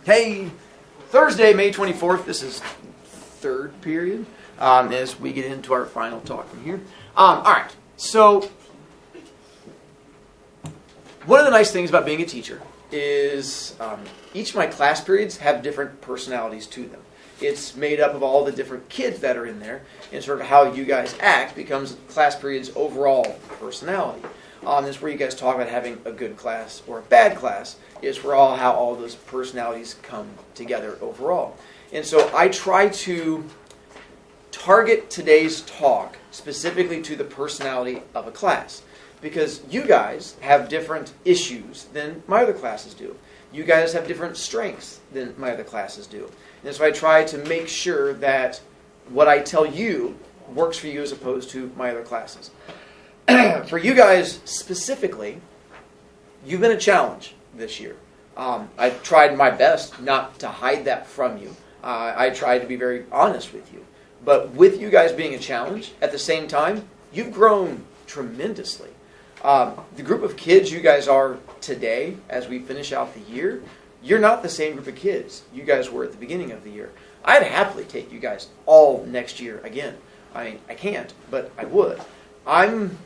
Hey, Thursday, May 24th. This is third period as we get into our final talk from here. All right, so one of the nice things about being a teacher is each of my class periods have different personalities to them. It's made up of all the different kids that are in there, and sort of how you guys act becomes the class period's overall personality. This is where you guys talk about having a good class or a bad class. Is where how all those personalities come together overall. And so I try to target today's talk specifically to the personality of a class, because you guys have different issues than my other classes do. You guys have different strengths than my other classes do. And so I try to make sure that what I tell you works for you as opposed to my other classes. For you guys specifically, you've been a challenge this year. I've tried my best not to hide that from you. I tried to be very honest with you. But with you guys being a challenge, at the same time, you've grown tremendously. The group of kids you guys are today, as we finish out the year, you're not the same group of kids you guys were at the beginning of the year. I'd happily take you guys all next year again. I mean, I can't, but I would. I'm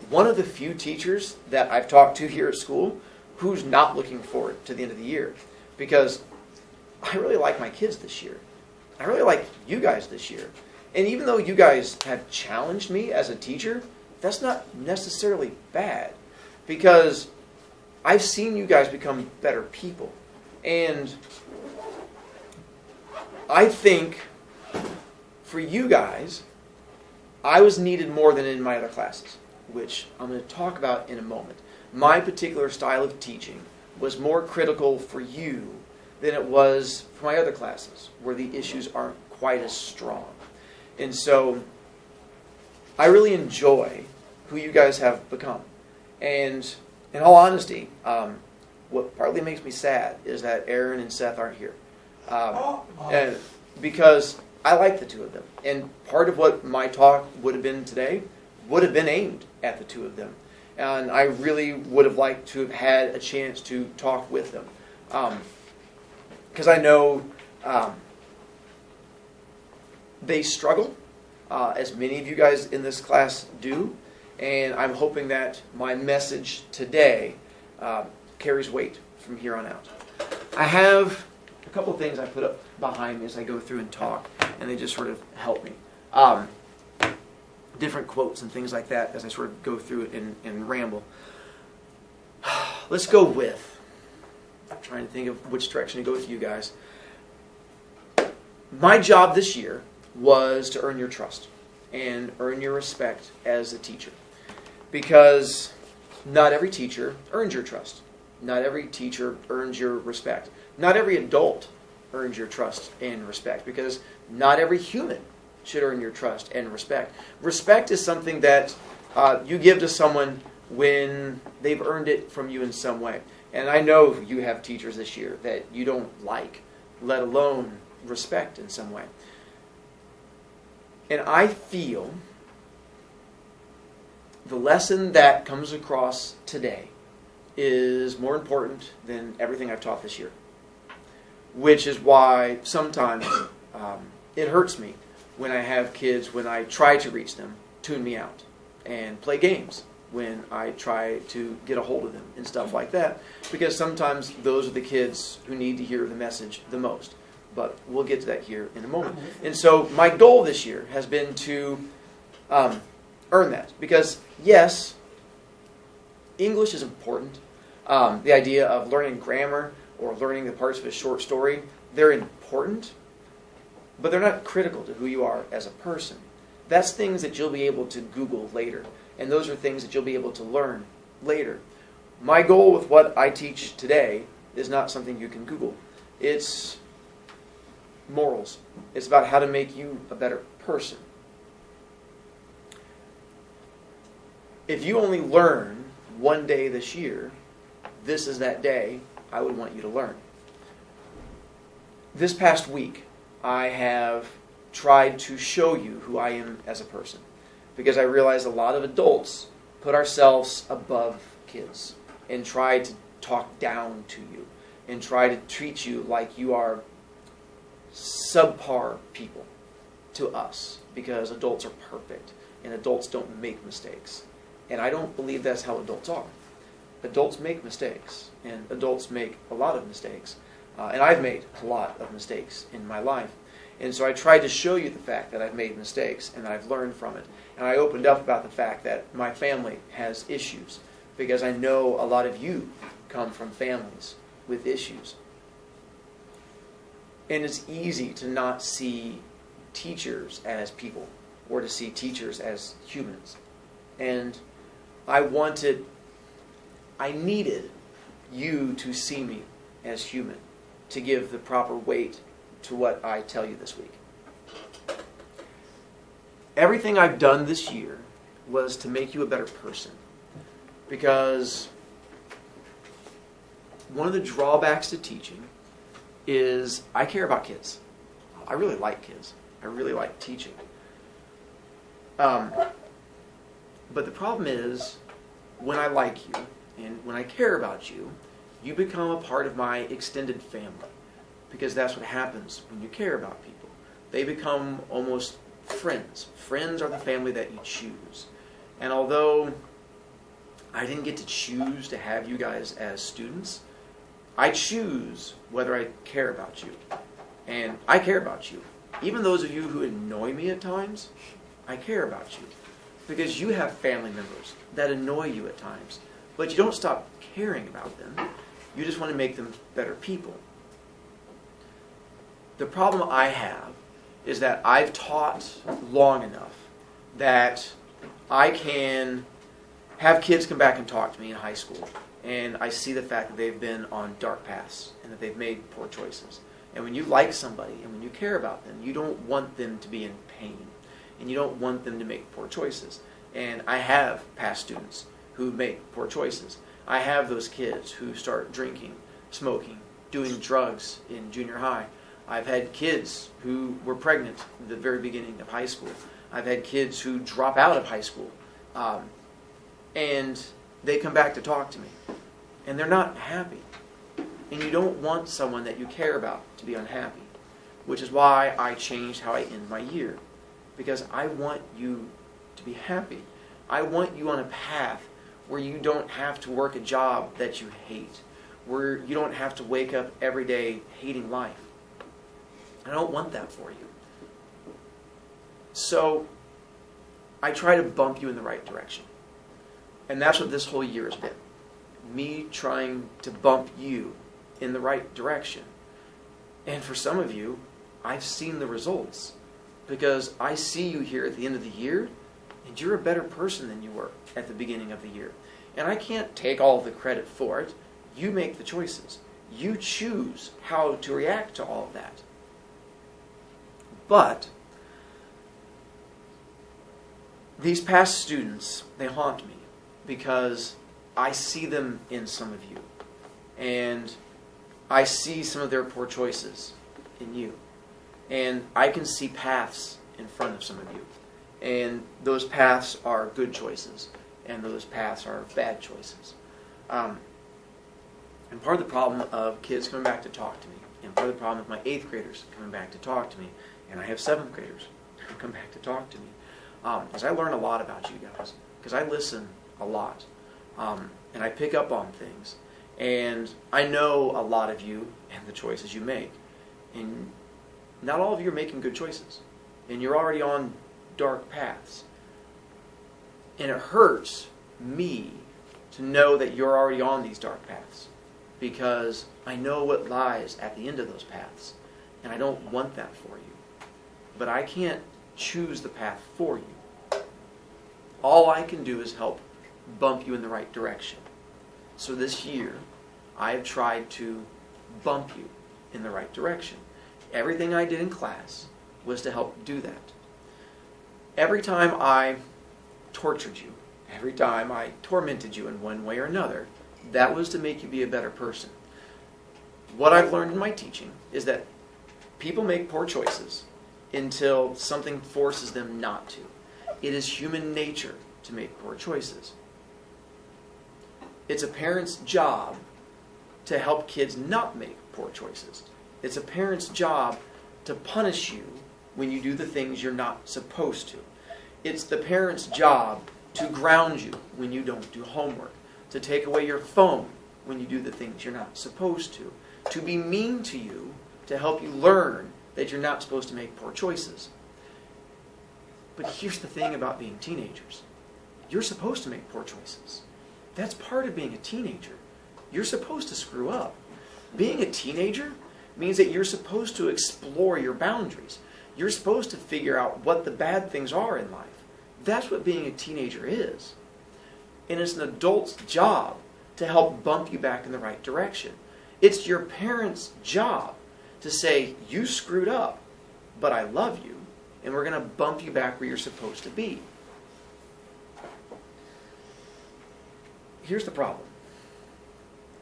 one of the few teachers that I've talked to here at school who's not looking forward to the end of the year, because I really like my kids this year. I really like you guys this year. And even though you guys have challenged me as a teacher, that's not necessarily bad, because I've seen you guys become better people. And I think for you guys, I was needed more than in my other classes, which I'm going to talk about in a moment. My particular style of teaching was more critical for you than it was for my other classes, where the issues aren't quite as strong. And so I really enjoy who you guys have become. And in all honesty, what partly makes me sad is that Aaron and Seth aren't here. And because I like the two of them. And part of what my talk would have been today would have been aimed at the two of them. And I really would have liked to have had a chance to talk with them. Because I know they struggle, as many of you guys in this class do. And I'm hoping that my message today carries weight from here on out. I have a couple of things I put up behind me as I go through and talk, and they just sort of help me. Different quotes and things like that as I sort of go through it and ramble. Let's go with, I'm trying to think of which direction to go with you guys. My job this year was to earn your trust and earn your respect as a teacher. Because not every teacher earns your trust. Not every teacher earns your respect. Not every adult earns your trust and respect, because not every human should earn your trust and respect. Respect is something that you give to someone when they've earned it from you in some way. And I know you have teachers this year that you don't like, let alone respect in some way. And I feel the lesson that comes across today is more important than everything I've taught this year. Which is why sometimes it hurts me when I have kids, when I try to reach them, tune me out and play games when I try to get a hold of them and stuff like that. Because sometimes those are the kids who need to hear the message the most. But we'll get to that here in a moment. And so my goal this year has been to earn that. Because yes, English is important. The idea of learning grammar or learning the parts of a short story, they're important, but they're not critical to who you are as a person. That's things that you'll be able to Google later, and those are things that you'll be able to learn later. My goal with what I teach today is not something you can Google. It's morals. It's about how to make you a better person. If you only learn one day this year, this is that day I would want you to learn. This past week, I have tried to show you who I am as a person, because I realize a lot of adults put ourselves above kids and try to talk down to you. and try to treat you like you are subpar people to us, because adults are perfect and adults don't make mistakes. And I don't believe that's how adults are. Adults make mistakes, and adults make a lot of mistakes. And I've made a lot of mistakes in my life. And so I tried to show you the fact that I've made mistakes and that I've learned from it. And I opened up about the fact that my family has issues, because I know a lot of you come from families with issues. And it's easy to not see teachers as people, or to see teachers as humans. And I needed you to see me as human, to give the proper weight to what I tell you this week. Everything I've done this year was to make you a better person, because one of the drawbacks to teaching is I care about kids. I really like kids. I really like teaching. But the problem is, when I like you and when I care about you, you become a part of my extended family, because that's what happens when you care about people. They become almost friends. Friends are the family that you choose. And although I didn't get to choose to have you guys as students, I choose whether I care about you. And I care about you. Even those of you who annoy me at times, I care about you. Because you have family members that annoy you at times. But you don't stop caring about them. You just want to make them better people. The problem I have is that I've taught long enough that I can have kids come back and talk to me in high school, and I see the fact that they've been on dark paths and that they've made poor choices. And when you like somebody and when you care about them, you don't want them to be in pain, and you don't want them to make poor choices. And I have past students who make poor choices. I have those kids who start drinking, smoking, doing drugs in junior high. I've had kids who were pregnant at the very beginning of high school. I've had kids who drop out of high school, and they come back to talk to me, and they're not happy. And you don't want someone that you care about to be unhappy, which is why I changed how I end my year, because I want you to be happy. I want you on a path where you don't have to work a job that you hate, where you don't have to wake up every day hating life. I don't want that for you. So I try to bump you in the right direction. And that's what this whole year has been. Me trying to bump you in the right direction. And for some of you, I've seen the results. Because I see you here at the end of the year, and you're a better person than you were at the beginning of the year. And I can't take all of the credit for it. You make the choices. You choose how to react to all of that. But these past students, they haunt me, because I see them in some of you. And I see some of their poor choices in you. And I can see paths in front of some of you. And those paths are good choices. And those paths are bad choices. And part of the problem of kids coming back to talk to me, and part of the problem of my 8th graders coming back to talk to me, and I have 7th graders who come back to talk to me, is I learn a lot about you guys. Because I listen a lot. And I pick up on things. And I know a lot of you and the choices you make. And not all of you are making good choices. And you're already on dark paths. And it hurts me to know that you're already on these dark paths, because I know what lies at the end of those paths. And I don't want that for you. But I can't choose the path for you. All I can do is help bump you in the right direction. So this year, I have tried to bump you in the right direction. Everything I did in class was to help do that. Every time I tortured you, every time I tormented you in one way or another, that was to make you be a better person. What I've learned in my teaching is that people make poor choices until something forces them not to. It is human nature to make poor choices. It's a parent's job to help kids not make poor choices. It's a parent's job to punish you when you do the things you're not supposed to. It's the parent's job to ground you when you don't do homework, to take away your phone when you do the things you're not supposed to be mean to you, to help you learn that you're not supposed to make poor choices. But here's the thing about being teenagers. You're supposed to make poor choices. That's part of being a teenager. You're supposed to screw up. Being a teenager means that you're supposed to explore your boundaries. You're supposed to figure out what the bad things are in life. That's what being a teenager is. And it's an adult's job to help bump you back in the right direction. It's your parents' job to say, you screwed up, but I love you, and we're going to bump you back where you're supposed to be. Here's the problem.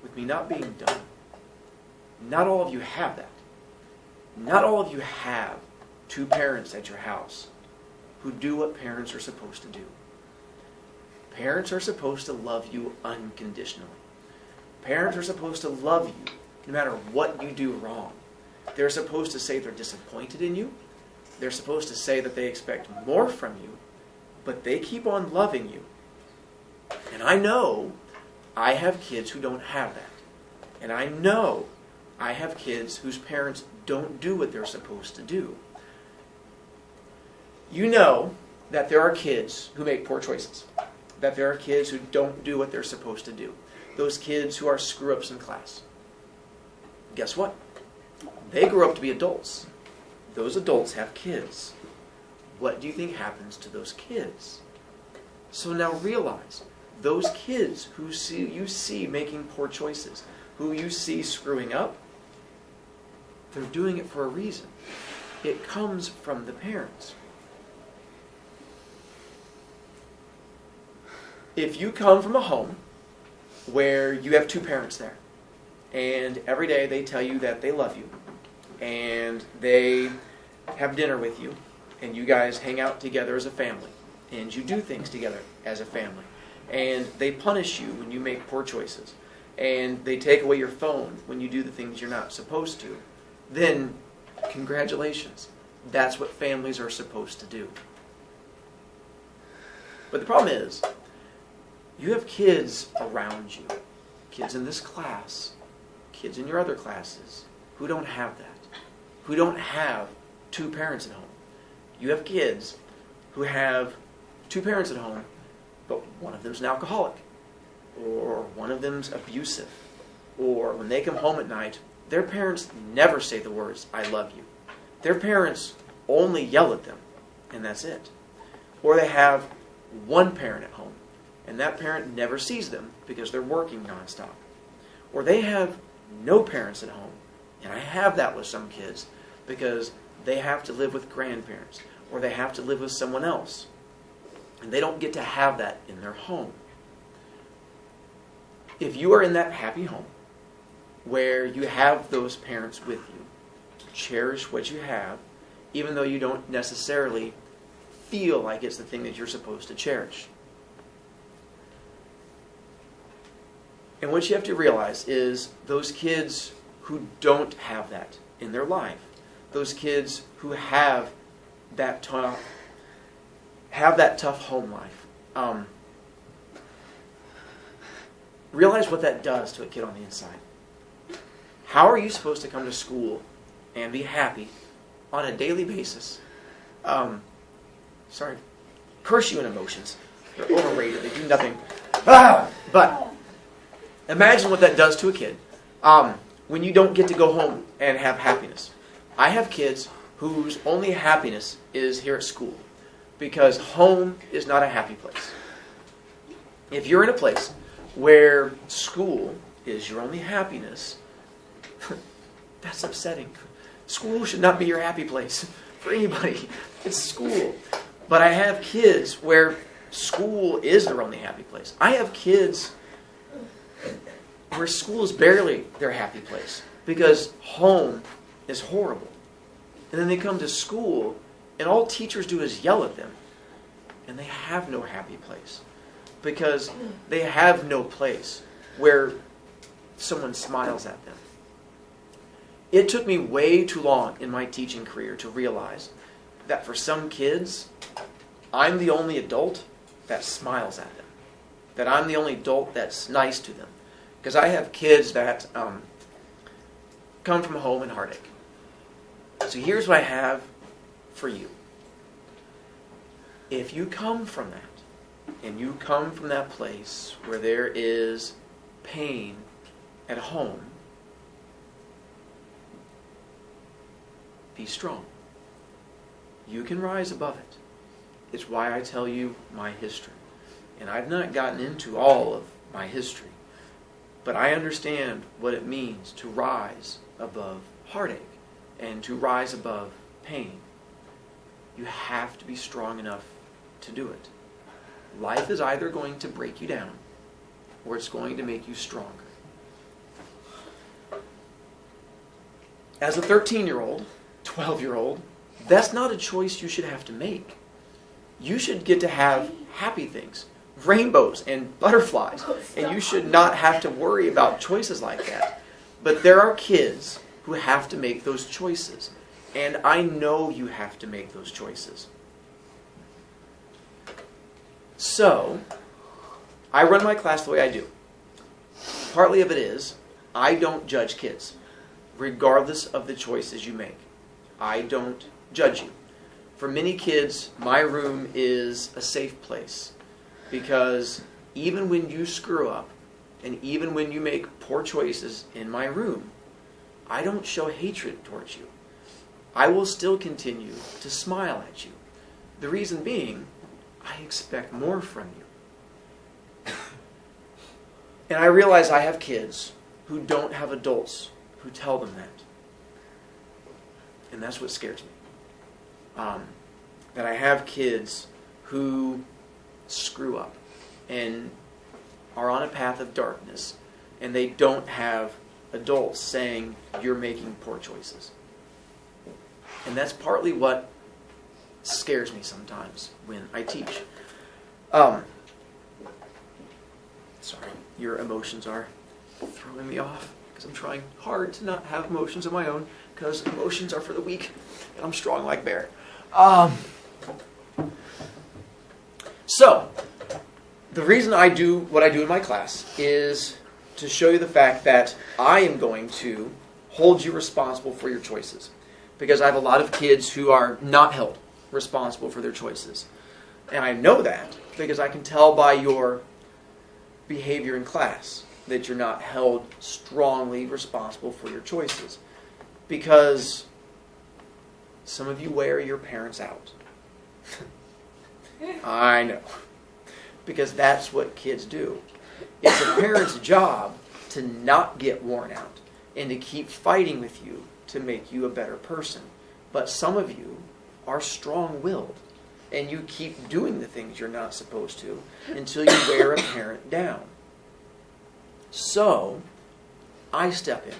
With me not being done, not all of you have that. Not all of you have two parents at your house who do what parents are supposed to do. Parents are supposed to love you unconditionally. Parents are supposed to love you no matter what you do wrong. They're supposed to say they're disappointed in you. They're supposed to say that they expect more from you, but they keep on loving you. And I know I have kids who don't have that. And I know I have kids whose parents don't do what they're supposed to do. You know that there are kids who make poor choices. That there are kids who don't do what they're supposed to do. Those kids who are screw-ups in class. Guess what? They grow up to be adults. Those adults have kids. What do you think happens to those kids? So now realize, those kids who you see making poor choices, who you see screwing up, they're doing it for a reason. It comes from the parents. If you come from a home where you have two parents there, and every day they tell you that they love you, and they have dinner with you, and you guys hang out together as a family, and you do things together as a family, and they punish you when you make poor choices, and they take away your phone when you do the things you're not supposed to, then congratulations. That's what families are supposed to do. But the problem is, you have kids around you, kids in this class, kids in your other classes, who don't have that, who don't have two parents at home. You have kids who have two parents at home, but one of them's an alcoholic, or one of them's abusive, or when they come home at night, their parents never say the words, I love you. Their parents only yell at them, and that's it. Or they have one parent at home, and that parent never sees them because they're working nonstop. Or they have no parents at home, and I have that with some kids because they have to live with grandparents, or they have to live with someone else, and they don't get to have that in their home. If you are in that happy home where you have those parents with you, cherish what you have, even though you don't necessarily feel like it's the thing that you're supposed to cherish. And what you have to realize is those kids who don't have that in their life, those kids who have that tough home life, realize what that does to a kid on the inside. How are you supposed to come to school and be happy on a daily basis? Curse you in emotions. They're overrated. They do nothing. But imagine what that does to a kid when you don't get to go home and have happiness. I have kids whose only happiness is here at school because home is not a happy place. If you're in a place where school is your only happiness, that's upsetting. School should not be your happy place for anybody. It's school. But I have kids where school is their only happy place. I have kids where school is barely their happy place because home is horrible. And then they come to school and all teachers do is yell at them. And they have no happy place because they have no place where someone smiles at them. It took me way too long in my teaching career to realize that for some kids, I'm the only adult that smiles at them. That I'm the only adult that's nice to them. Because I have kids that come from home in heartache. So here's what I have for you. If you come from that, and you come from that place where there is pain at home, be strong. You can rise above it. It's why I tell you my history. And I've not gotten into all of my history, but I understand what it means to rise above heartache and to rise above pain. You have to be strong enough to do it. Life is either going to break you down or it's going to make you stronger. As a 13-year-old, 12-year-old, that's not a choice you should have to make. You should get to have happy things, rainbows and butterflies, and you should not have to worry about choices like that. But there are kids who have to make those choices, and I know you have to make those choices. So, I run my class the way I do. Partly of it is, I don't judge kids, regardless of the choices you make. I don't judge you. For many kids, my room is a safe place because even when you screw up and even when you make poor choices in my room, I don't show hatred towards you. I will still continue to smile at you. The reason being, I expect more from you. And I realize I have kids who don't have adults who tell them that. And that's what scares me. That I have kids who screw up and are on a path of darkness, and they don't have adults saying, you're making poor choices. And that's partly what scares me sometimes when I teach. Sorry, your emotions are throwing me off because I'm trying hard to not have emotions of my own because emotions are for the weak and I'm strong like bear. So, the reason I do what I do in my class is to show you the fact that I am going to hold you responsible for your choices. Because I have a lot of kids who are not held responsible for their choices. And I know that because I can tell by your behavior in class that you're not held strongly responsible for your choices. Because some of you wear your parents out. I know. Because that's what kids do. It's a parent's job to not get worn out and to keep fighting with you to make you a better person. But some of you are strong-willed and you keep doing the things you're not supposed to until you wear a parent down. So, I step in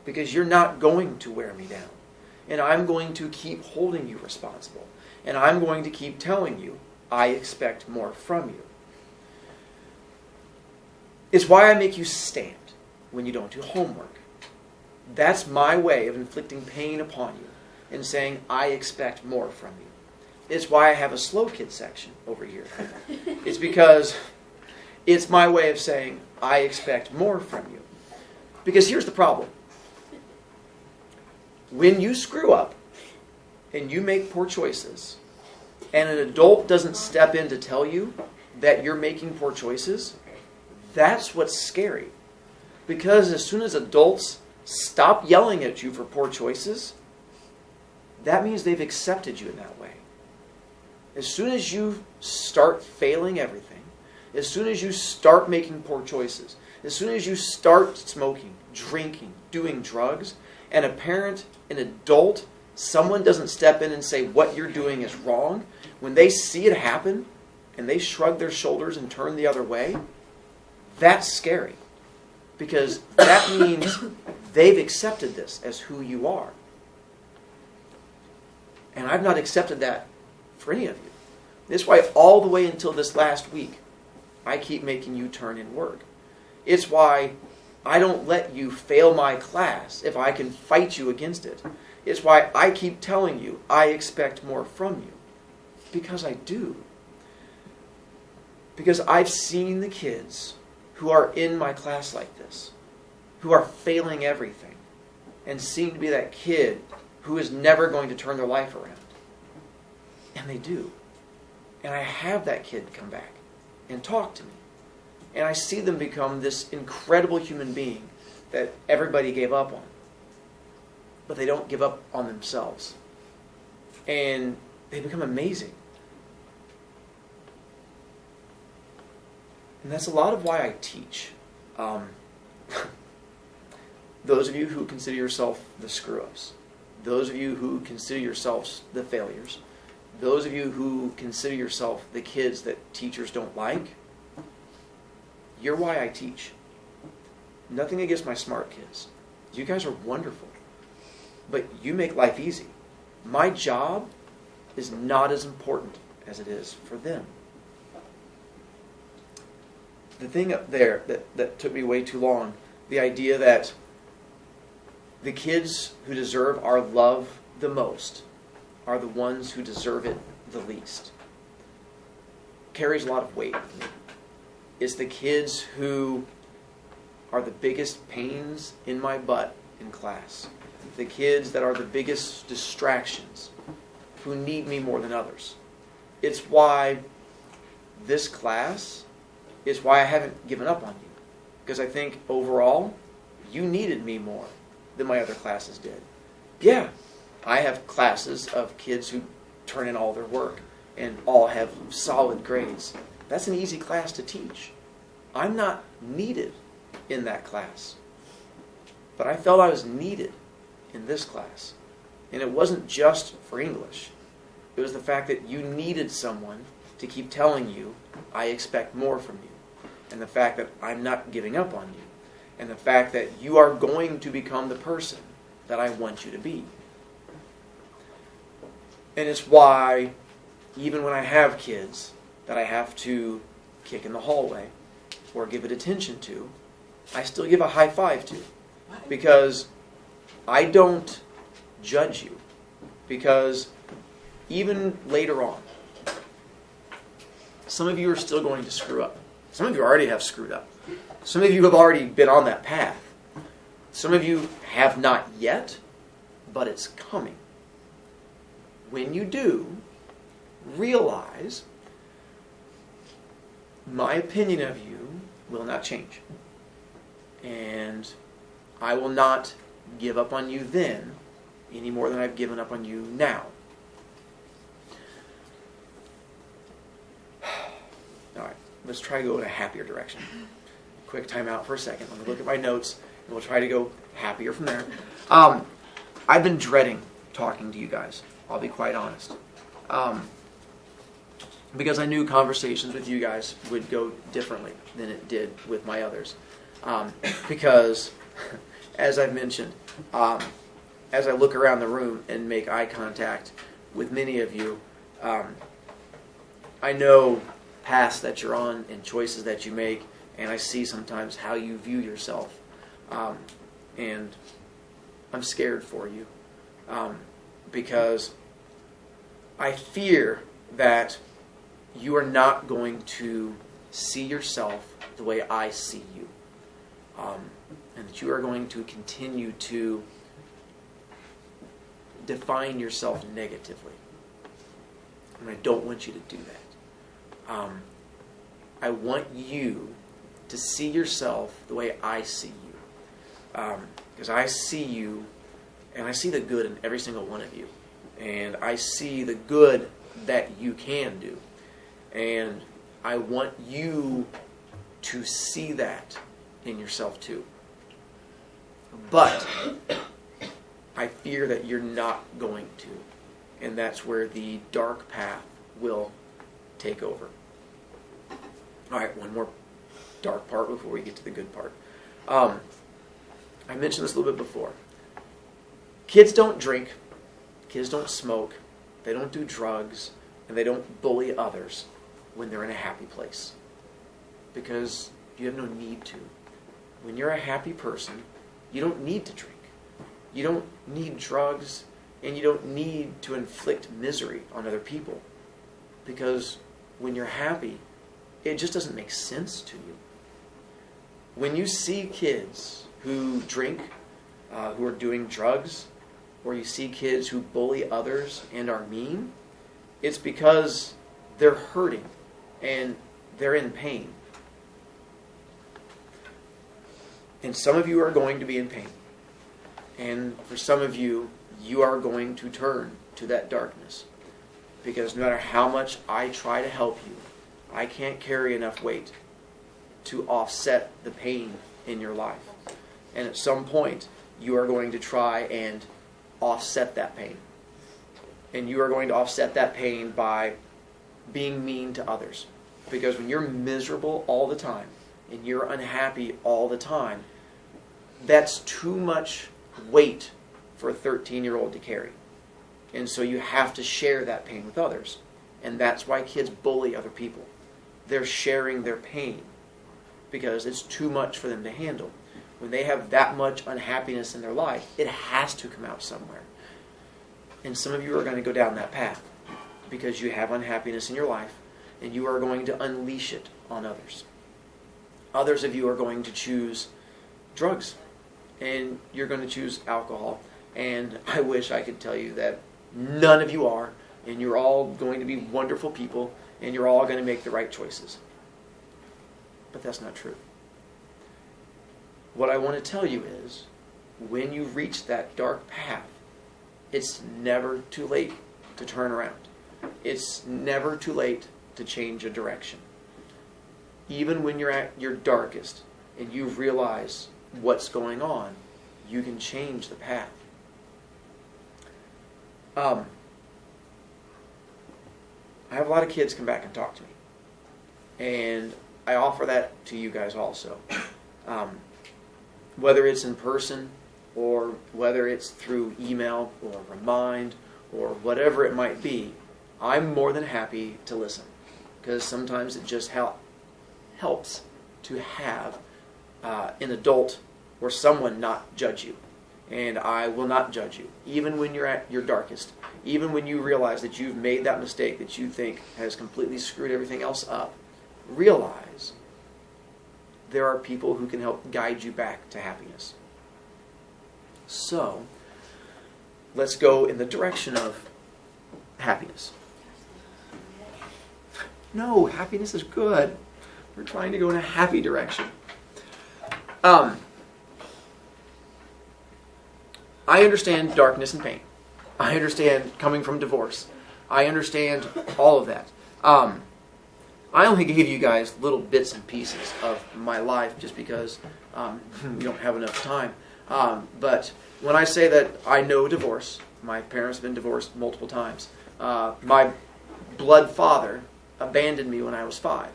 because you're not going to wear me down. And I'm going to keep holding you responsible. And I'm going to keep telling you, I expect more from you. It's why I make you stand when you don't do homework. That's my way of inflicting pain upon you and saying, I expect more from you. It's why I have a slow kid section over here. It's because it's my way of saying, I expect more from you. Because here's the problem. When you screw up and you make poor choices, and an adult doesn't step in to tell you that you're making poor choices, that's what's scary. Because as soon as adults stop yelling at you for poor choices, that means they've accepted you in that way. As soon as you start failing everything, as soon as you start making poor choices, as soon as you start smoking, drinking, doing drugs, and a parent, an adult, someone doesn't step in and say what you're doing is wrong, when they see it happen and they shrug their shoulders and turn the other way, that's scary. Because that means they've accepted this as who you are. And I've not accepted that for any of you. That's why all the way until this last week, I keep making you turn in work. It's why I don't let you fail my class if I can fight you against it. It's why I keep telling you I expect more from you. Because I do. Because I've seen the kids who are in my class like this, who are failing everything, and seem to be that kid who is never going to turn their life around. And they do. And I have that kid come back and talk to me. And I see them become this incredible human being that everybody gave up on. But they don't give up on themselves. And they become amazing. And that's a lot of why I teach. Those of you who consider yourself the screw-ups, those of you who consider yourselves the failures, those of you who consider yourself the kids that teachers don't like, you're why I teach. Nothing against my smart kids. You guys are wonderful. But you make life easy. My job is not as important as it is for them. The thing up there that took me way too long, the idea that the kids who deserve our love the most are the ones who deserve it the least, carries a lot of weight with me. It's the kids who are the biggest pains in my butt in class. The kids that are the biggest distractions, who need me more than others. It's why this class is why I haven't given up on you. Because I think overall, you needed me more than my other classes did. Yeah, I have classes of kids who turn in all their work and all have solid grades. That's an easy class to teach. I'm not needed in that class. But I felt I was needed in this class. And it wasn't just for English. It was the fact that you needed someone to keep telling you, I expect more from you. And the fact that I'm not giving up on you. And the fact that you are going to become the person that I want you to be. And it's why, even when I have kids that I have to kick in the hallway or give it attention to, I still give a high five to. Because I don't judge you. Because even later on, some of you are still going to screw up. Some of you already have screwed up. Some of you have already been on that path. Some of you have not yet, but it's coming. When you do, realize my opinion of you will not change. And I will not give up on you then any more than I've given up on you now. All right, let's try to go in a happier direction. Quick time out for a second. Let me look at my notes, and we'll try to go happier from there. I've been dreading talking to you guys. I'll be quite honest. Because I knew conversations with you guys would go differently than it did with my others. Because, as I've mentioned, as I look around the room and make eye contact with many of you, I know paths that you're on and choices that you make, and I see sometimes how you view yourself. And I'm scared for you. Because I fear that you are not going to see yourself the way I see you. And that you are going to continue to define yourself negatively. And I don't want you to do that. I want you to see yourself the way I see you. Because I see you, and I see the good in every single one of you. And I see the good that you can do. And I want you to see that in yourself too. But I fear that you're not going to. And that's where the dark path will take over. All right, one more dark part before we get to the good part. I mentioned this a little bit before. Kids don't drink. Kids don't smoke. They don't do drugs. And they don't bully others when they're in a happy place. Because you have no need to. when you're a happy person, you don't need to drink. You don't need drugs, and you don't need to inflict misery on other people. Because when you're happy, it just doesn't make sense to you. When you see kids who drink, who are doing drugs, or you see kids who bully others and are mean, it's because they're hurting and they're in pain. And some of you are going to be in pain. And for some of you, you are going to turn to that darkness. Because no matter how much I try to help you, I can't carry enough weight to offset the pain in your life. And at some point, you are going to try and offset that pain. And you are going to offset that pain by being mean to others. Because when you're miserable all the time, and you're unhappy all the time, that's too much weight for a 13-year-old to carry. And so you have to share that pain with others. And that's why kids bully other people. They're sharing their pain because it's too much for them to handle. When they have that much unhappiness in their life, it has to come out somewhere. And some of you are going to go down that path because you have unhappiness in your life and you are going to unleash it on others. Others of you are going to choose drugs and you're going to choose alcohol. And I wish I could tell you that none of you are, and you're all going to be wonderful people and you're all going to make the right choices. But that's not true. What I want to tell you is, when you reach that dark path, it's never too late to turn around. It's never too late to change a direction. Even when you're at your darkest and you realize what's going on, you can change the path. I have a lot of kids come back and talk to me. And I offer that to you guys also. Whether it's in person or whether it's through email or Remind or whatever it might be, I'm more than happy to listen. Because sometimes it just helps to have an adult or someone not judge you. And I will not judge you, even when you're at your darkest, even when you realize that you've made that mistake that you think has completely screwed everything else up. Realize there are people who can help guide you back to happiness. So, let's go in the direction of happiness. No, happiness is good. We're trying to go in a happy direction. I understand darkness and pain. I understand coming from divorce. I understand all of that. I only gave you guys little bits and pieces of my life just because we don't have enough time. But when I say that I know divorce, my parents have been divorced multiple times. My blood father abandoned me when I was 5.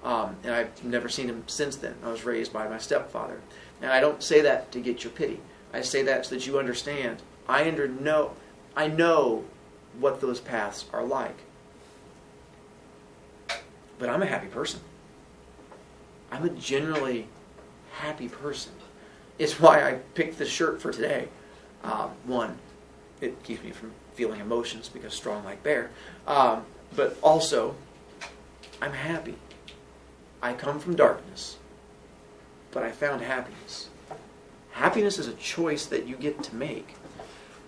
And I've never seen him since then. I was raised by my stepfather. And I don't say that to get your pity. I say that so that you understand. I know what those paths are like. But I'm a happy person. I'm a generally happy person. It's why I picked this shirt for today. One, it keeps me from feeling emotions because strong like bear. But also, I'm happy. I come from darkness, but I found happiness. Happiness is a choice that you get to make.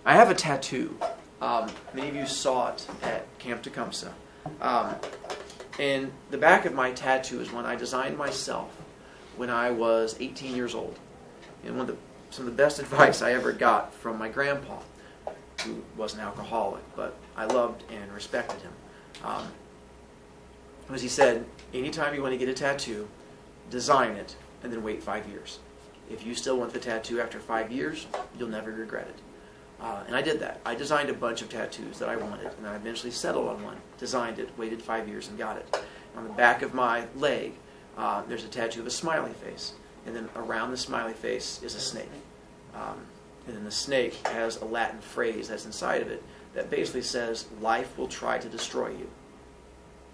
I have a tattoo. Many of you saw it at Camp Tecumseh. And the back of my tattoo is one I designed myself when I was 18 years old. And some of the best advice I ever got from my grandpa, who was an alcoholic, but I loved and respected him, was he said, anytime you want to get a tattoo, design it and then wait 5 years. If you still want the tattoo after 5 years, you'll never regret it. And I did that. I designed a bunch of tattoos that I wanted, and I eventually settled on one, designed it, waited 5 years, and got it. On the back of my leg, there's a tattoo of a smiley face, and then around the smiley face is a snake. And then the snake has a Latin phrase that's inside of it that basically says, life will try to destroy you,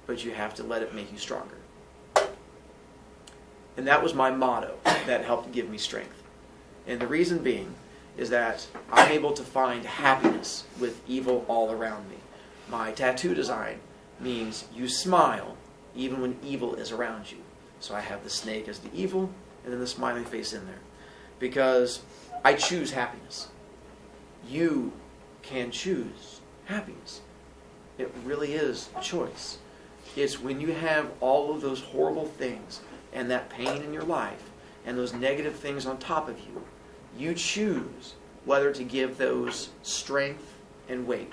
but you have to let it make you stronger. And that was my motto that helped give me strength. And the reason being is that I'm able to find happiness with evil all around me. My tattoo design means you smile even when evil is around you. So I have the snake as the evil and then the smiling face in there. Because I choose happiness. You can choose happiness. It really is a choice. It's when you have all of those horrible things and that pain in your life and those negative things on top of you, you choose whether to give those strength and weight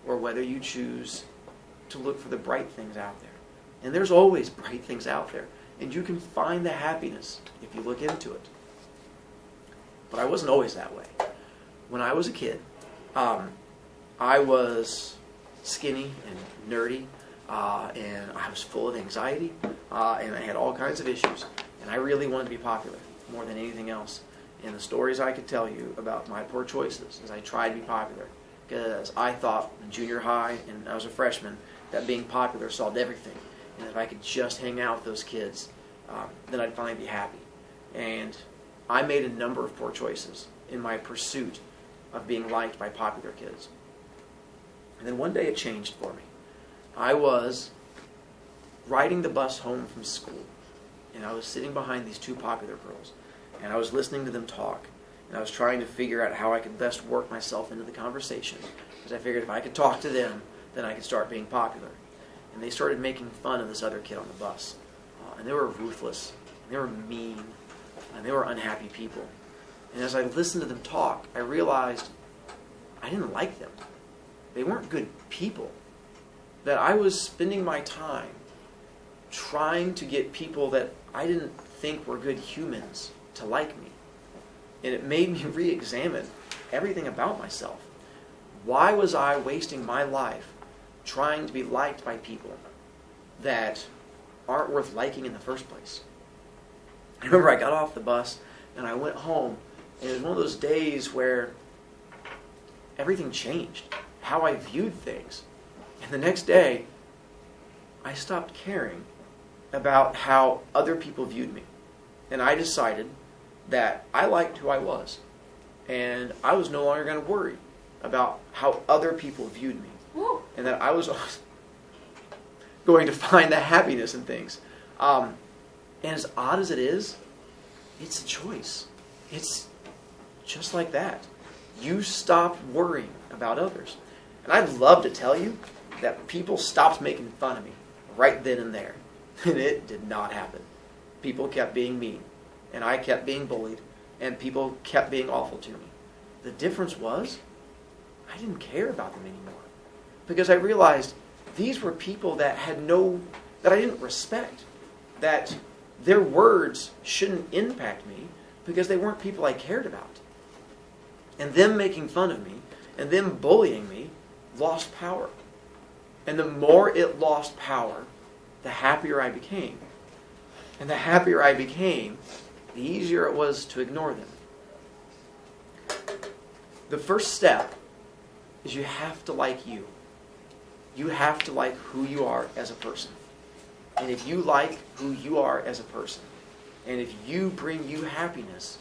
or whether you choose to look for the bright things out there. And there's always bright things out there. And you can find the happiness if you look into it. But I wasn't always that way. When I was a kid, I was skinny and nerdy, and I was full of anxiety, and I had all kinds of issues. And I really wanted to be popular more than anything else. And the stories I could tell you about my poor choices is I tried to be popular because I thought in junior high and I was a freshman that being popular solved everything. And if I could just hang out with those kids, then I'd finally be happy. And I made a number of poor choices in my pursuit of being liked by popular kids. And then one day it changed for me. I was riding the bus home from school, and I was sitting behind these two popular girls, and I was listening to them talk, and I was trying to figure out how I could best work myself into the conversation, because I figured if I could talk to them, then I could start being popular. And they started making fun of this other kid on the bus, and they were ruthless, and they were mean, and they were unhappy people. And as I listened to them talk, I realized I didn't like them. They weren't good people. That I was spending my time trying to get people that I didn't think were good humans to like me. And it made me re-examine everything about myself. Why was I wasting my life trying to be liked by people that aren't worth liking in the first place? I remember I got off the bus and I went home, and it was one of those days where everything changed, how I viewed things. And the next day, I stopped caring about how other people viewed me. And I decided that I liked who I was. And I was no longer going to worry about how other people viewed me. Whoa. And that I was going to find the happiness in things. And as odd as it is, it's a choice. It's just like that. You stop worrying about others. And I'd love to tell you that people stopped making fun of me right then and there. And it did not happen. People kept being mean. And I kept being bullied. And people kept being awful to me. The difference was, I didn't care about them anymore. Because I realized these were people that that I didn't respect. That their words shouldn't impact me because they weren't people I cared about. And them making fun of me and them bullying me lost power. And the more it lost power, the happier I became. And the happier I became, the easier it was to ignore them. The first step is you have to like you. You have to like who you are as a person. And if you like who you are as a person, and if you bring you happiness,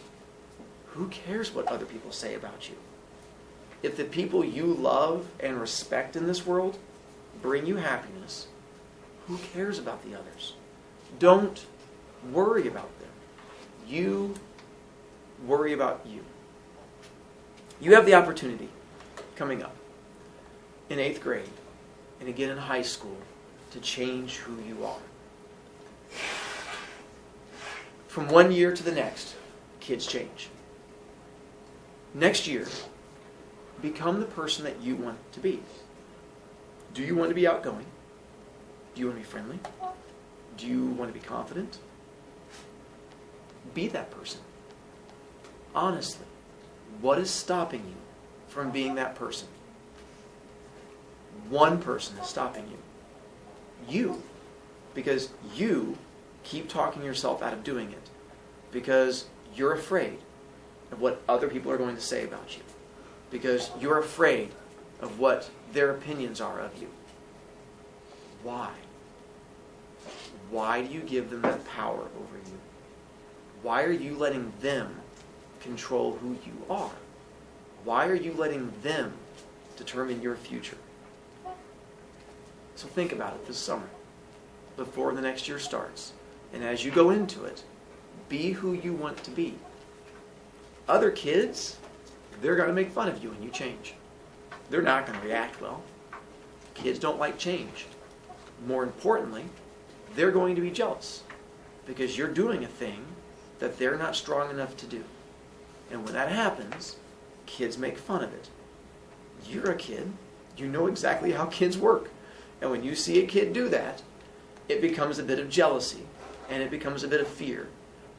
who cares what other people say about you? If the people you love and respect in this world bring you happiness, who cares about the others? Don't worry about them. You worry about you. You have the opportunity coming up in 8th grade and again in high school to change who you are. From one year to the next, kids change. Next year, become the person that you want to be. Do you want to be outgoing? Do you want to be friendly? Do you want to be confident? Be that person. Honestly, what is stopping you from being that person? One person is stopping you. You. Because you keep talking yourself out of doing it. Because you're afraid of what other people are going to say about you. Because you're afraid of what their opinions are of you. Why? Why do you give them that power over you? Why are you letting them control who you are? Why are you letting them determine your future? So think about it this summer, before the next year starts. And as you go into it, be who you want to be. Other kids, they're going to make fun of you when you change. They're not going to react well. Kids don't like change. More importantly, they're going to be jealous because you're doing a thing that they're not strong enough to do. And when that happens, kids make fun of it. You're a kid. You know exactly how kids work. And when you see a kid do that, it becomes a bit of jealousy and it becomes a bit of fear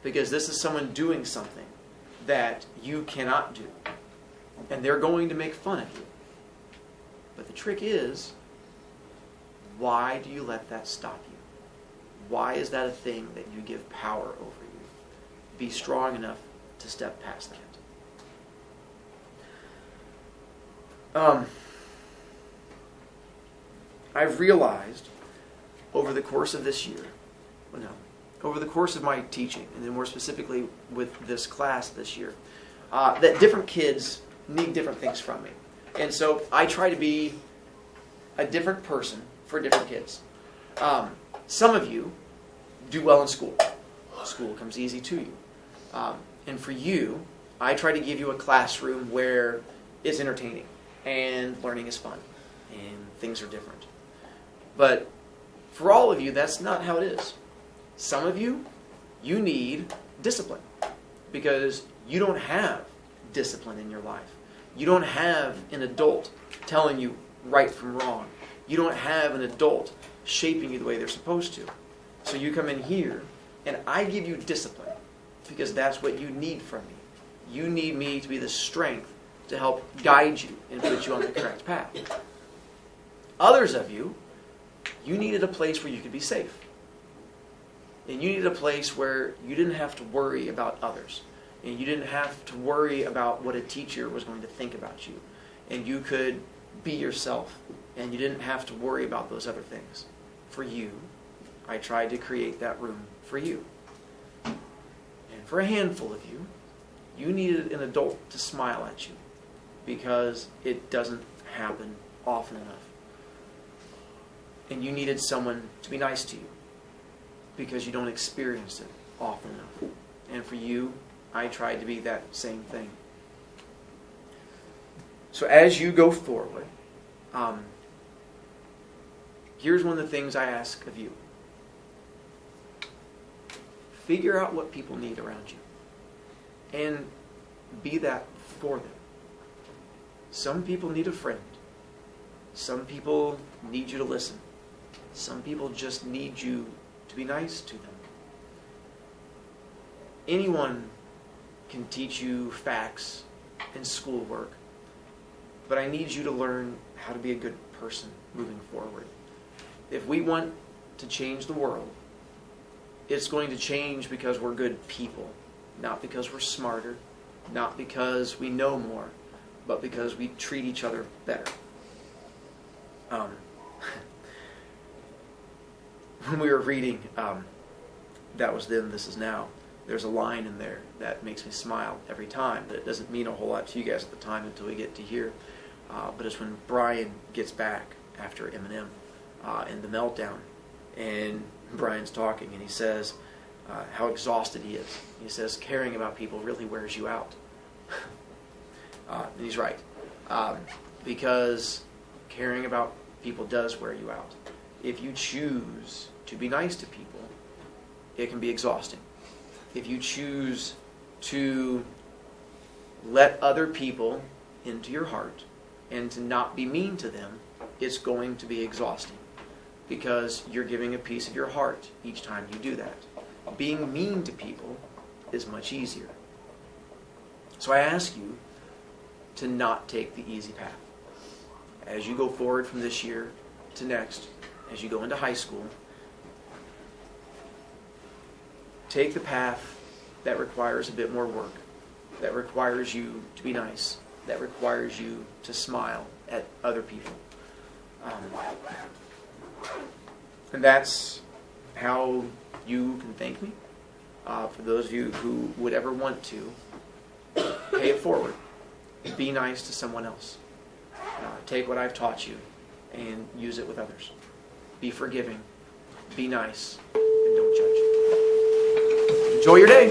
because this is someone doing something that you cannot do. And they're going to make fun of you. But the trick is, why do you let that stop you? Why is that a thing that you give power over you? Be strong enough to step past that. I've realized over the course of this year, over the course of my teaching, and then more specifically with this class this year, that different kids need different things from me. And so I try to be a different person for different kids. Some of you do well in school. School comes easy to you. And for you, I try to give you a classroom where it's entertaining and learning is fun and things are different. But for all of you, that's not how it is. Some of you, you need discipline because you don't have discipline in your life. You don't have an adult telling you right from wrong. You don't have an adult shaping you the way they're supposed to. So you come in here and I give you discipline because that's what you need from me. You need me to be the strength to help guide you and put you on the correct path. Others of you, you needed a place where you could be safe. And you needed a place where you didn't have to worry about others. And you didn't have to worry about what a teacher was going to think about you. And you could be yourself. And you didn't have to worry about those other things. For you, I tried to create that room for you. And for a handful of you, you needed an adult to smile at you. Because it doesn't happen often enough. And you needed someone to be nice to you. Because you don't experience it often enough. And for you, I tried to be that same thing. So as you go forward, here's one of the things I ask of you. Figure out what people need around you. And be that for them. Some people need a friend. Some people need you to listen. Some people just need you to be nice to them. Anyone can teach you facts and schoolwork, but I need you to learn how to be a good person moving forward. If we want to change the world, it's going to change because we're good people, not because we're smarter, not because we know more, but because we treat each other better. When we were reading That Was Then, This Is Now, there's a line in there that makes me smile every time, but it doesn't mean a whole lot to you guys at the time until we get to here. But it's when Brian gets back after Eminem in the meltdown, and Brian's talking, and he says how exhausted he is. He says, caring about people really wears you out. And he's right. Because caring about people does wear you out. If you choose to be nice to people, it can be exhausting. If you choose to let other people into your heart and to not be mean to them, it's going to be exhausting because you're giving a piece of your heart each time you do that. Being mean to people is much easier. So I ask you to not take the easy path. As you go forward from this year to next, as you go into high school, take the path that requires a bit more work, that requires you to be nice, that requires you to smile at other people. And that's how you can thank me. For those of you who would ever want to, pay it forward. Be nice to someone else. Take what I've taught you and use it with others. Be forgiving. Be nice. And don't judge. Enjoy your day.